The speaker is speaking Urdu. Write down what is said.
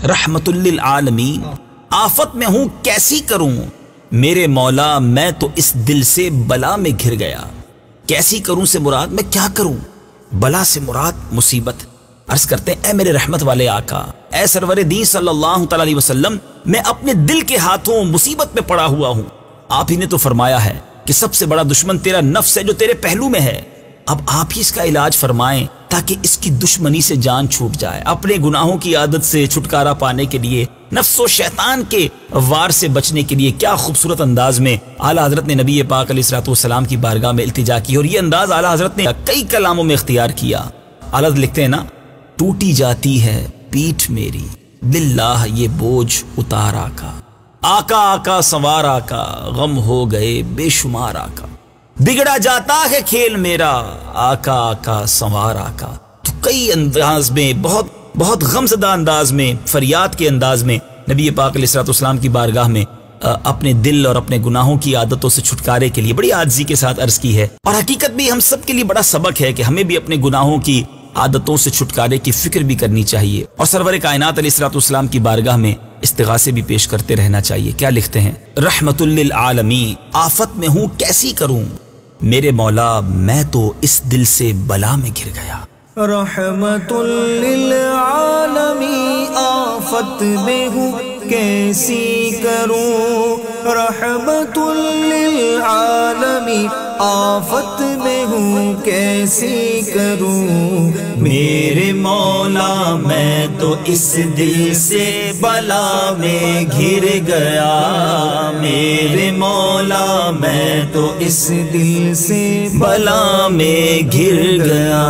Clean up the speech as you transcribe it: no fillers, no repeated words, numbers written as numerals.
رحمت للعالمین، آفت میں ہوں کیسی کروں میرے مولا، میں تو اس دل سے بلا میں گھر گیا۔ کیسی کروں سے مراد میں کیا کروں، بلا سے مراد مصیبت۔ عرض کرتے ہیں اے میرے رحمت والے آقا، اے سرور دین صلی اللہ تعالی علیہ وسلم، میں اپنے دل کے ہاتھوں مصیبت میں پڑا ہوا ہوں۔ آپ ہی نے تو فرمایا ہے کہ سب سے بڑا دشمن تیرا نفس ہے جو تیرے پہلو میں ہے۔ اب آپ ہی اس کا علاج فرمائیں تاکہ اس کی دشمنی سے جان چھوٹ جائے۔ اپنے گناہوں کی عادت سے چھٹکارا پانے کے لیے، نفس و شیطان کے وار سے بچنے کے لیے کیا خوبصورت انداز میں اعلیٰ حضرت نے نبی پاک علیہ الصلوۃ والسلام کی بارگاہ میں التجا کی، اور یہ انداز اعلیٰ حضرت نے کئی کلاموں میں اختیار کیا۔ اعلیٰ حضرت لکھتے ہیں نا، ٹوٹی جاتی ہے پیٹھ میری، باللہ یہ بوجھ اتار آقا، آقا آقا سوار آقا، غم ہو گئے بے شمار آقا، بگڑا جاتا ہے کھیل میرا، آقا آقا سوار آقا۔ تو کئی انداز میں، بہت غمزدہ انداز میں، فریاد کے انداز میں نبی پاک علیہ الصلوۃ والسلام کی بارگاہ میں اپنے دل اور اپنے گناہوں کی عادتوں سے چھٹکارے کے لیے بڑی عاجزی کے ساتھ عرض کی ہے۔ اور حقیقت بھی ہم سب کے لیے بڑا سبق ہے کہ ہمیں بھی اپنے گناہوں کی عادتوں سے چھٹکارے کی فکر بھی کرنی چاہیے، اور سرور کائنات علیہ الصلوۃ والسلام کی بارگاہ میں استغاثے بھی پیش کرتے رہنا چاہیے۔ کیا لکھتے ہیں؟ رحمت للعالمین، آفت میں ہوں کیسی کروں میرے مولا، میں تو اس دل سے بلا میں گر گیا۔ رحمت للعالمین، آفت میں ہوں کیسی کروں، رحمت للعالمین، آفت میں ہوں کیسی کروں، میرے مولا میں تو اس دل سے بلا میں گر گیا، میرے مولا میں تو اس دل سے بلا میں گر گیا۔